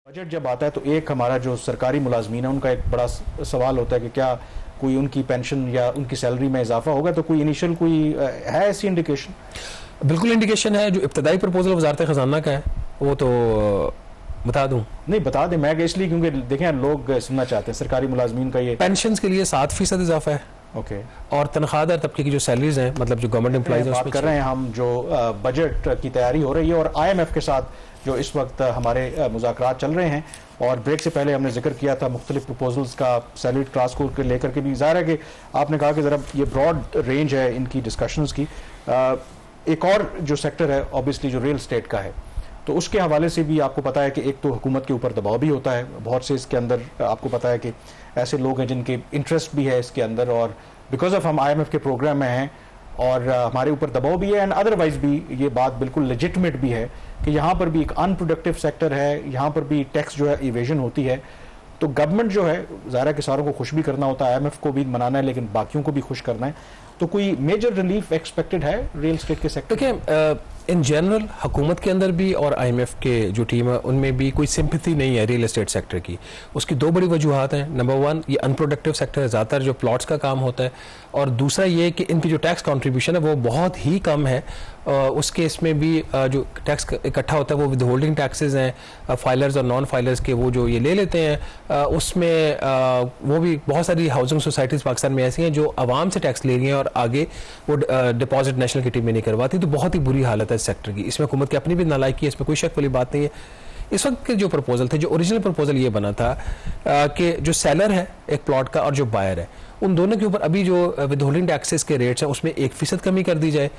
Budget जब आता है तो एक हमारा जो सरकारी मुलाजमीन है उनका एक बड़ा सवाल होता है कि क्या कोई उनकी पेंशन या उनकी सैलरी में इजाफा होगा। तो कोई इनिशियल कोई है ऐसी इंडिकेशन? बिल्कुल इंडिकेशन है। जो इब्तदाई प्रपोजल वजारत खजाना का है वो तो बता दूं? नहीं बता दें। मैं इसलिए क्योंकि देखें लोग सुनना चाहते हैं सरकारी मुलाजमीन का ये पेंशन के लिए 7% इजाफा है। ओके। और तनख्वाहदार तबके की जो सैलरीज हैं, मतलब जो गवर्नमेंट एम्प्लॉइज बात कर रहे हैं हम, जो बजट की तैयारी हो रही है और IMF के साथ जो इस वक्त हमारे मुज़ाकरात चल रहे हैं, और ब्रेक से पहले हमने जिक्र किया था मुख्तलिफ प्रपोजल्स का सैलरीड क्लास को लेकर के भी। ज़ाहिर है कि आपने कहा कि ज़रा ये ब्रॉड रेंज है इनकी डिस्कशंस की। एक और जो सेक्टर है ऑब्वियसली जो रियल एस्टेट का है, तो उसके हवाले से भी आपको पता है कि एक तो हुकूमत के ऊपर दबाव भी होता है बहुत से। इसके अंदर आपको पता है कि ऐसे लोग हैं जिनके इंटरेस्ट भी है इसके अंदर, और बिकॉज ऑफ हम IMF के प्रोग्राम में हैं और हमारे ऊपर दबाव भी है, एंड अदरवाइज भी ये बात बिल्कुल लेजिटमेट भी है कि यहाँ पर भी एक अनप्रोडक्टिव सेक्टर है, यहाँ पर भी टैक्स जो है इवेजन होती है। तो गवर्नमेंट जो है ज़ाहिर है कि सारों को खुश भी करना होता है, IMF को भी मनाना है, लेकिन बाकियों को भी खुश करना है। तो कोई मेजर रिलीफ एक्सपेक्टेड है रियल एस्टेट के सेक्टर? देखिए, इन जनरल हुकूमत के अंदर भी और IMF के जो टीम है उनमें भी कोई सिंपैथी नहीं है रियल एस्टेट सेक्टर की। उसकी दो बड़ी वजूहत हैं। नंबर 1, ये अनप्रोडक्टिव सेक्टर है, ज़्यादातर जो प्लॉट्स का काम होता है, और दूसरा ये कि इनकी जो टैक्स कंट्रीब्यूशन है वो बहुत ही कम है। उस केस में भी जो टैक्स इकट्ठा होता है वो विद होल्डिंग टैक्सेस हैं, फाइलर्स और नॉन फाइलर्स के, वो जो ये ले लेते हैं उसमें वो भी बहुत सारी हाउसिंग सोसाइटीज़ पाकिस्तान में ऐसी हैं जो आवाम से टैक्स ले रही हैं और आगे वो डिपॉजिट नेशनल किटी में नहीं करवाती। तो बहुत ही बुरी हालत है इस सेक्टर की। इसमें हुकूमत की अपनी भी नालायकी है, इसमें कोई शक वाली बात नहीं है। इस वक्त के जो प्रपोजल थे, जो ओरिजिनल प्रपोजल ये बना था कि जो सेलर है एक प्लॉट का और जो बायर है, उन दोनों के ऊपर अभी जो विद होल्डिंग टैक्सेस के रेट्स हैं उसमें 1% कमी कर दी जाए।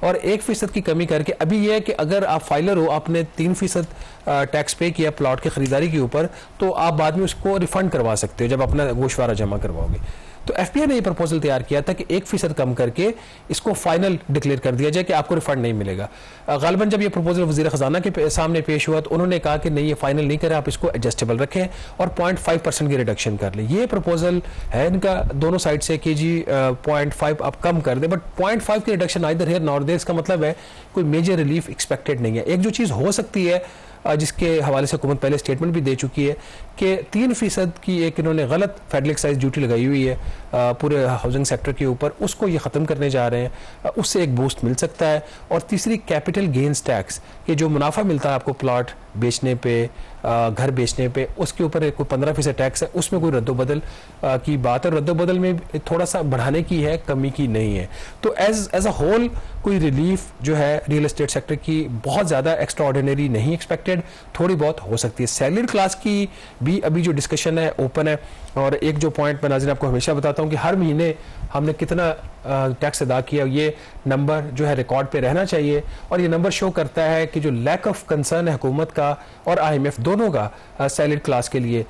और 1% की कमी करके अभी यह है कि अगर आप फाइलर हो, आपने 3% टैक्स पे किया प्लॉट की खरीदारी के ऊपर, तो आप बाद में उसको रिफंड करवा सकते हो जब अपना गोशवारा जमा करवाओगे। तो FPI ने ये प्रपोजल तैयार किया था कि 1% कम करके इसको फाइनल डिक्लेयर कर दिया जाए कि आपको रिफंड नहीं मिलेगा। गालिबन जब ये प्रपोजल वज़ीर ख़जाना के सामने पेश हुआ तो उन्होंने कहा कि नहीं, ये फाइनल नहीं करें, आप इसको एडजस्टेबल रखें और 0.5% की रिडक्शन कर लें। ये प्रपोजल है इनका दोनों साइड से कि जी 0.5 आप कम कर दें, बट 0.5 की reduction either here nor there, इसका मतलब है कोई मेजर रिलीफ एक्सपेक्टेड नहीं है। एक जो चीज़ हो सकती है जिसके हवाले से हुकूमत पहले स्टेटमेंट भी दे चुकी है कि 3% की एक इन्होंने गलत फेडरल एक्साइज ड्यूटी लगाई हुई है पूरे हाउसिंग सेक्टर के ऊपर, उसको ये ख़त्म करने जा रहे हैं, उससे एक बूस्ट मिल सकता है। और तीसरी कैपिटल गेन्स टैक्स, कि जो मुनाफा मिलता है आपको प्लॉट बेचने पे, घर बेचने पे, उसके ऊपर कोई 15% टैक्स है, उसमें कोई रद्दोबदल की बात है। रद्दोबदल में थोड़ा सा बढ़ाने की है, कमी की नहीं है। तो एज अ होल कोई रिलीफ जो है रियल एस्टेट सेक्टर की बहुत ज़्यादा एक्स्ट्राऑर्डिनरी नहीं एक्सपेक्टेड, थोड़ी बहुत हो सकती है। सैलरी क्लास की भी अभी जो डिस्कशन है ओपन है। और एक जो पॉइंट मैं नाज़रीन आपको हमेशा बताता हूँ कि हर महीने हमने कितना टैक्स अदा किया, ये नंबर जो है रिकॉर्ड पे रहना चाहिए। और ये नंबर शो करता है कि जो लैक ऑफ कंसर्न है हुकूमत का और IMF दोनों का सैलरी क्लास के लिए,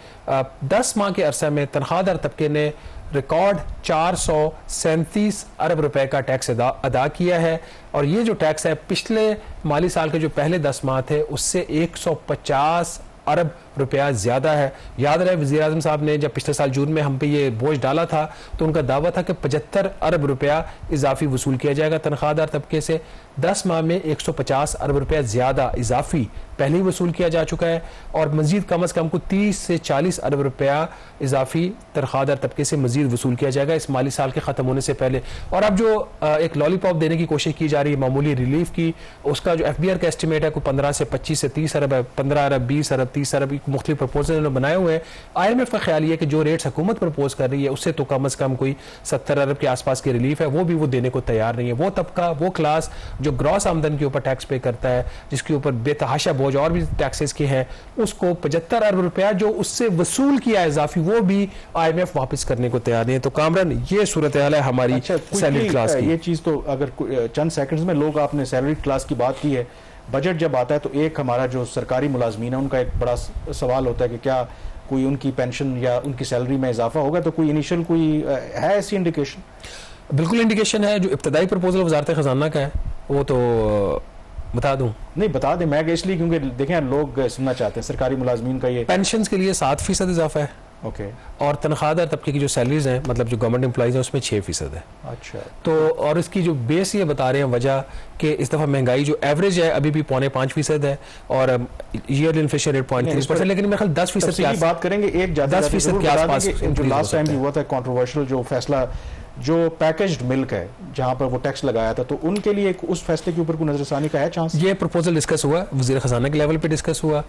10 माह के अरसे में तनख्वाहदार तबके ने रिकॉर्ड 437 अरब रुपए का टैक्स अदा किया है। और ये जो टैक्स है पिछले माली साल के जो पहले 10 माह थे उससे 150 अरब रुपया ज़्यादा है। याद रहे वज़ीर आज़म साहब ने जब पिछले साल जून में हम पे ये बोझ डाला था तो उनका दावा था कि 75 अरब रुपया इजाफी वसूल किया जाएगा तनख्वाहदार तबके से। 10 माह में 150 अरब रुपया ज़्यादा इजाफी पहले ही वसूल किया जा चुका है, और मज़ीद कम अज़ कम को 30 से 40 अरब रुपया इजाफी तनख्वाहदार तबके से मज़ीद वसूल किया जाएगा इस माली साल के ख़त्म होने से पहले। और अब जो एक लॉलीपॉप देने की कोशिश की जा रही है मामूली रिलीफ की, उसका जो FBR का एस्टिमेट है कोई 15 से 25 से 30 अरब है, 15 अरब, 20 अरब, 30 अरब, मुख्तलिफ प्रपोजल इन्होंने बनाए हुए हैं। IMF का ख्याल ये है कि जो रेट्स हुकूमत प्रपोज कर रही है उससे तो कम अज़ कम कोई 70 अरब के आसपास की रिलीफ है, वो भी वो देने को तैयार नहीं है। वो तबका, वो क्लास जो ग्रॉस आमदन के ऊपर टैक्स पे करता है, जिसके ऊपर बेतहाशा बोझ और भी टैक्सेस के हैं, उसको 75 अरब रुपया जो उससे वसूल किया है इजाफी, वो भी IMF वापस करने को तैयार नहीं है। तो कामरान, ये सूरत हाल है हमारी सैलरी क्लास की। ये चीज़ तो अगर चंद सेकंड्स में लोग, आपने सैलरी क्लास की बात की है, बजट जब आता है तो एक हमारा जो सरकारी मुलाजमीन है उनका एक बड़ा सवाल होता है कि क्या कोई उनकी पेंशन या उनकी सैलरी में इजाफा होगा। तो कोई इनिशियल कोई है ऐसी इंडिकेशन? बिल्कुल इंडिकेशन है। जो इब्तदाई प्रपोजल वजारत खजाना का है वो तो बता दूं? नहीं बता दें। मैं इसलिए क्योंकि देखें लोग सुनना चाहते हैं सरकारी मुलाजमीन का ये पेंशन के लिए 7% इजाफा है। ओके। और तनख्वाहदार तबके की जो सैलरीज हैं, मतलब जो गवर्नमेंट एम्प्लॉइज हैं, उसमें 6% है। अच्छा। तो और इसकी जो बेस ये बता रहे हैं वजह कि इस दफ़ा महंगाई जो एवरेज है अभी भी 5.5% है और ईयरली इन्फ्लेशन रेट 0.3%, लेकिन मेरे ख्याल 10% की बात करेंगे, एक 10% के आसपास जो लास्ट टाइम भी हुआ था कंट्रोवर्शियल जो फैसला, जो पैकेज्ड मिल्क है जहां पर वो टैक्स लगाया था, तो उनके लिए उस फैसले के ऊपर कोई नजरसानी का है चांस? ये प्रपोजल डिस्कस हुआ, वज़ीर ख़जाना के लेवल पे डिस्कस हुआ,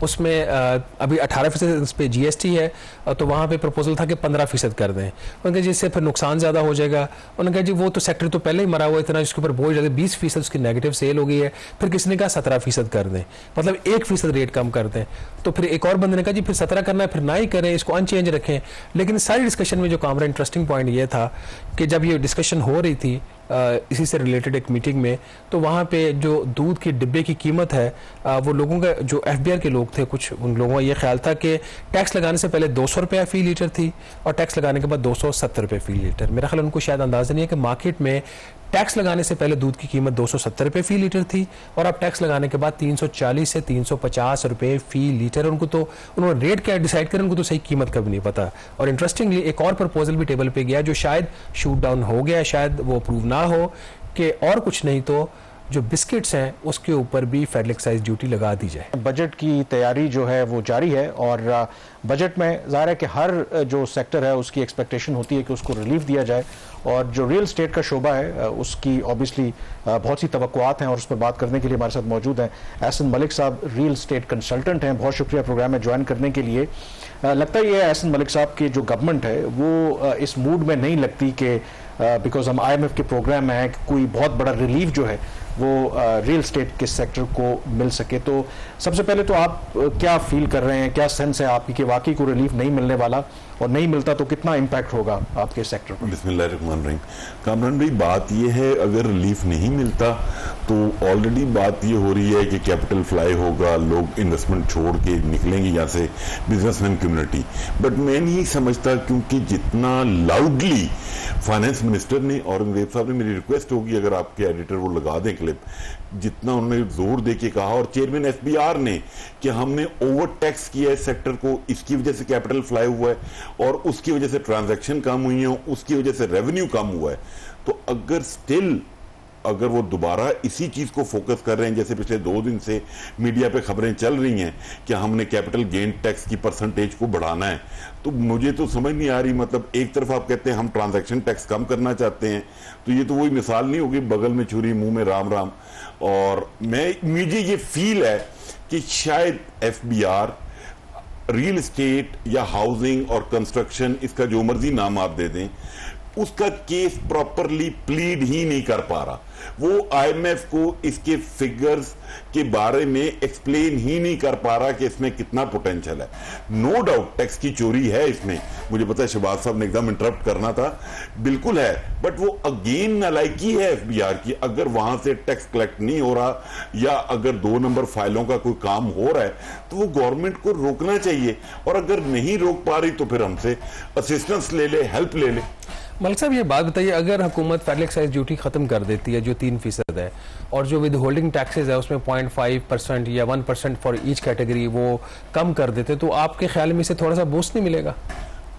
उसमें अभी 18% उस पर GST है, तो वहाँ पे प्रपोजल था कि 15% कर दें। उनका जिससे फिर नुकसान ज़्यादा हो जाएगा। उन्होंने कहा जी वो तो सेक्टर तो पहले ही मरा हुआ इतना, जिसके ऊपर बोझ ज़्यादा, 20% उसकी नेगेटिव सेल हो गई है। फिर किसी ने कहा 17% कर दें, मतलब 1% रेट कम कर दें। तो फिर एक और बंदे ने कहा जी फिर 17 करना है, फिर ना ही करें, इसको अनचेंज रखें। लेकिन सारी डिस्कशन में जो कामरा इंटरेस्टिंग पॉइंट ये था कि जब ये डिस्कशन हो रही थी इसी से रिलेटेड एक मीटिंग में, तो वहाँ पे जो दूध के डिब्बे की कीमत है, वो लोगों का जो FBR के लोग थे, कुछ उन लोगों का ये ख्याल था कि टैक्स लगाने से पहले 200 रुपये फी लीटर थी और टैक्स लगाने के बाद 270 रुपये फी लीटर। मेरा ख्याल उनको शायद अंदाज़ा नहीं है कि मार्केट में टैक्स लगाने से पहले दूध की कीमत 270 रुपये फी लीटर थी और अब टैक्स लगाने के बाद 340 से 350 रुपये फी लीटर। उनको तो उन्होंने रेट क्या डिसाइड करें, उनको तो सही कीमत का भी नहीं पता। और इंटरेस्टिंगली एक और प्रपोजल भी टेबल पे गया जो शायद शूट डाउन हो गया, शायद वो अप्रूव ना हो, कि और कुछ नहीं तो जो बिस्किट्स हैं उसके ऊपर भी फेडरल एक्साइज ड्यूटी लगा दी जाए। बजट की तैयारी जो है वो जारी है और बजट में ज़ाहिर है कि हर जो सेक्टर है उसकी एक्सपेक्टेशन होती है कि उसको रिलीफ दिया जाए और जो रियल स्टेट का शोबा है उसकी ऑब्वियसली बहुत सी तवक्कुआत हैं और उस पर बात करने के लिए हमारे साथ मौजूद हैं एहसन मलिक साहब, रियल स्टेट कंसल्टेंट हैं। बहुत शुक्रिया प्रोग्राम में ज्वाइन करने के लिए। लगता है ये एहसन मलिक साहब की जो गवर्नमेंट है वो इस मूड में नहीं लगती कि बिकॉज हम IMF के प्रोग्राम में है कि कोई बहुत बड़ा रिलीफ जो है वो रियल स्टेट के सेक्टर को मिल सके। तो सबसे पहले तो आप क्या फील कर रहे हैं, क्या सेंस है आपकी कि वाकई को रिलीफ नहीं मिलने वाला, और नहीं मिलता तो कितना इम्पैक्ट होगा आपके सेक्टर पर? बिस्मिल्लाहिर्रहमानिर्रहीम। कामरान भाई, बात ये है अगर रिलीफ नहीं मिलता तो ऑलरेडी बात ये हो रही है कि कैपिटल फ्लाई होगा, लोग इन्वेस्टमेंट छोड़ के निकलेंगे यहाँ से, बिजनेसमैन कम्युनिटी। बट मैं नहीं समझता, क्योंकि जितना लाउडली फाइनेंस मिनिस्टर ने, औरंगजेब साहब ने, मेरी रिक्वेस्ट होगी अगर आपके एडिटर वो लगा दें क्लिप, जितना उन्होंने जोर दे के कहा, और चेयरमैन FBR ने कि हमने ओवर टैक्स किया है सेक्टर को, इसकी वजह से कैपिटल फ्लाई हुआ है और उसकी वजह से ट्रांजैक्शन कम हुई है, उसकी वजह से रेवेन्यू कम हुआ है। तो अगर वो दोबारा इसी चीज को फोकस कर रहे हैं, जैसे पिछले 2 दिन से मीडिया पे खबरें चल रही हैं कि हमने कैपिटल गेन टैक्स की परसेंटेज को बढ़ाना है, तो मुझे तो समझ नहीं आ रही। मतलब एक तरफ आप कहते हैं हम ट्रांजैक्शन टैक्स कम करना चाहते हैं, तो ये तो वही मिसाल नहीं होगी बगल में छुरी मुंह में राम राम। और मुझे ये फील है कि शायद FBR रियल एस्टेट या हाउसिंग और कंस्ट्रक्शन, इसका जो मर्जी नाम आप दे दें, उसका केस प्रॉपरली प्लीड ही नहीं कर पा रहा। वो IMF को इसके फिगर्स के बारे में एक्सप्लेन ही नहीं कर पा रहा कि इसमें कितना पोटेंशियल है। नो डाउट टैक्स की चोरी है इसमें, मुझे पता है शहबाज साहब ने एकदम इंटरप्ट करना था, बिल्कुल है, बट वो अगेन नालायकी है FBR की। अगर वहां से टैक्स कलेक्ट नहीं हो रहा या अगर 2 नंबर फाइलों का कोई काम हो रहा है तो वो गवर्नमेंट को रोकना चाहिए, और अगर नहीं रोक पा रही तो फिर हमसे असिस्टेंस ले ले, हेल्प ले ले। मलिक साहब ये बात बताइए, अगर हुकूमत फेडरल एक्साइज ड्यूटी खत्म कर देती है जो 3% है, और जो विद होल्डिंग टैक्सेस है उसमें 0.5% या 1% फॉर ईच कैटेगरी वो कम कर देते, तो आपके ख्याल में इसे थोड़ा सा बूस्ट नहीं मिलेगा?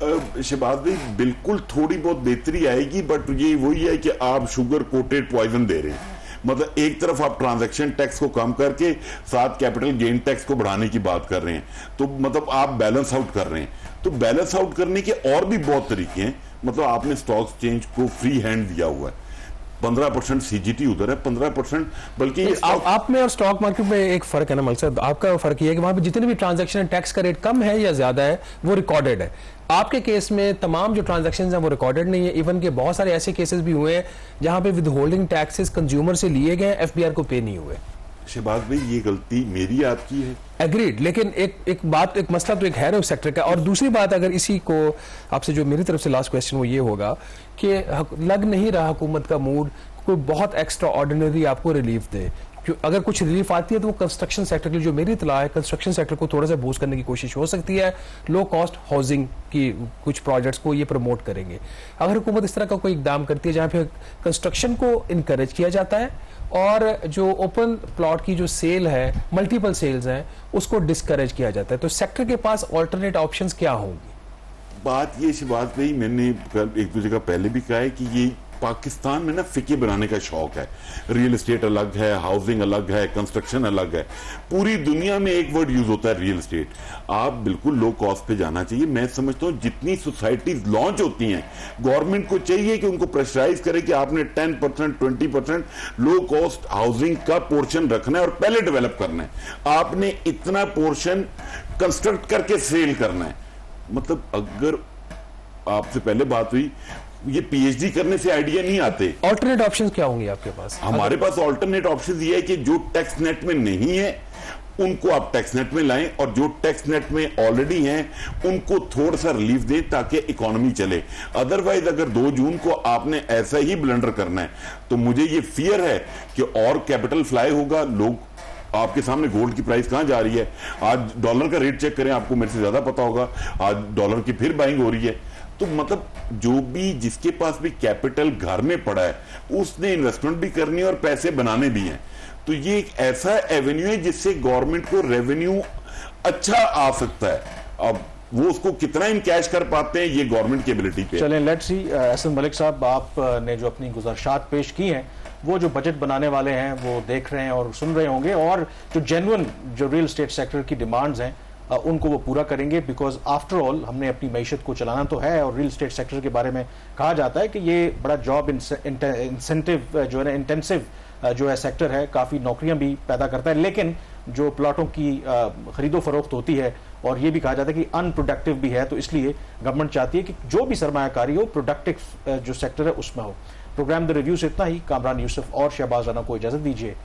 शहबाज भाई, बिल्कुल थोड़ी बहुत बेहतरी आएगी, बट ये वही है कि आप शुगर कोटेड पॉइजन दे रहे हैं। मतलब एक तरफ आप ट्रांजैक्शन टैक्स को कम करके साथ कैपिटल गेन टैक्स को बढ़ाने की बात कर रहे हैं, तो मतलब आप बैलेंस आउट कर रहे हैं। तो बैलेंस आउट करने के और भी बहुत तरीके हैं। मतलब आपने स्टॉक एक्सचेंज को फ्री हैंड दिया हुआ है, 15% CGT उधर है, 15% बल्कि आप में और स्टॉक मार्केट में एक फर्क है ना मलिक साहब, आपका फर्क ये है कि वहां पे जितने भी ट्रांजैक्शन टैक्स का रेट कम है या ज्यादा है वो रिकॉर्डेड है। आपके केस में तमाम जो ट्रांजैक्शंस हैं वो रिकॉर्डेड नहीं है। इवन के बहुत सारे ऐसे केसेस भी हुए हैं जहां पे विद होल्डिंग टैक्सेस कंज्यूमर से लिए गए, FBR को पे नहीं हुए। शहबाज भाई, ये गलती मेरी आपकी है, एग्रीड, लेकिन एक मसला तो एक है ना उस सेक्टर का। और दूसरी बात, अगर इसी को आपसे जो मेरी तरफ से लास्ट क्वेश्चन वो ये होगा कि लग नहीं रहा हुकूमत का मूड कोई बहुत एक्स्ट्रा ऑर्डिनरी आपको रिलीफ दे, अगर कुछ रिलीफ आती है तो वो कंस्ट्रक्शन सेक्टर के लिए, जो मेरी इतला है, कंस्ट्रक्शन सेक्टर को थोड़ा सा बूस्ट करने की कोशिश हो सकती है, लो कॉस्ट हाउसिंग की कुछ प्रोजेक्ट्स को ये प्रमोट करेंगे। अगर हुकूमत इस तरह का कोई इकदाम करती है जहां पे कंस्ट्रक्शन को इनकरेज किया जाता है और जो ओपन प्लॉट की जो सेल है, मल्टीपल सेल्स हैं, उसको डिस्करेज किया जाता है, तो सेक्टर के पास ऑल्टरनेट ऑप्शंस क्या होंगी? बात ये शहबाज भाई, मैंने एक दो जगह पहले भी कहा है कि ये पाकिस्तान में ना फिके बनाने का शौक है। रियल एस्टेट अलग है, हाउसिंग अलग है, कंस्ट्रक्शन अलग है। पूरी दुनिया में एक वर्ड यूज होता है, रियल एस्टेट। आप बिल्कुल लो कॉस्ट पे जाना चाहिए। मैं समझता हूं जितनी सोसाइटीज लॉन्च होती हैं, गवर्नमेंट को चाहिए कि उनको प्रेशराइज करे कि आपने 10%, 20% लो कॉस्ट हाउसिंग का पोर्शन रखना है और पहले डेवलप करना है। आपने इतना पोर्शन कंस्ट्रक्ट करके सेल करना है। मतलब अगर आपसे पहले बात हुई, ये पीएचडी करने से आइडिया नहीं आते। ऑल्टरनेट ऑप्शंस क्या होंगे आपके पास? हमारे पास ऑल्टरनेट ऑप्शन ये है कि जो टैक्स नेट में नहीं है उनको आप टैक्स नेट में लाएं, और जो टैक्स नेट में ऑलरेडी हैं उनको थोड़ा सा रिलीफ दें ताकि इकोनॉमी चले। अदरवाइज अगर 2 जून को आपने ऐसा ही ब्लंडर करना है तो मुझे ये फियर है कि और कैपिटल फ्लाई होगा। लोग, आपके सामने गोल्ड की प्राइस कहां जा रही है, आज डॉलर का रेट चेक करें, आपको मेरे से ज्यादा पता होगा, आज डॉलर की फिर बाइंग हो रही है। तो मतलब जो भी, जिसके पास भी कैपिटल घर में पड़ा है उसने इन्वेस्टमेंट भी करनी है और पैसे बनाने भी हैं। तो ये एक ऐसा एवेन्यू है जिससे गवर्नमेंट को रेवेन्यू अच्छा आ सकता है। अब वो उसको कितना इन कैश कर पाते हैं ये गवर्नमेंट की एबिलिटी पे। चलें, लेट्स सी। एहसन मलिक साहब, आपने जो अपनी गुज़ारिशात पेश की हैं वो जो बजट बनाने वाले हैं वो देख रहे हैं और सुन रहे होंगे, और जो जेन्युइन जो रियल एस्टेट सेक्टर की डिमांड्स हैं उनको वो पूरा करेंगे। बिकॉज आफ्टर ऑल हमने अपनी मैशत को चलाना तो है, और रियल एस्टेट सेक्टर के बारे में कहा जाता है कि ये बड़ा जॉब इंसेंटिव जो है ना, इंटेंसिव जो है सेक्टर है, काफ़ी नौकरियां भी पैदा करता है, लेकिन जो प्लॉटों की खरीदो फरोख्त होती है, और ये भी कहा जाता है कि अनप्रोडक्टिव भी है, तो इसलिए गवर्नमेंट चाहती है कि जो भी सरमायाकारी हो, प्रोडक्टिव जो सेक्टर है उसमें हो। प्रोग्राम द रिव्यू से इतना ही। कामरान यूसुफ और शहबाज राना को इजाजत दीजिए।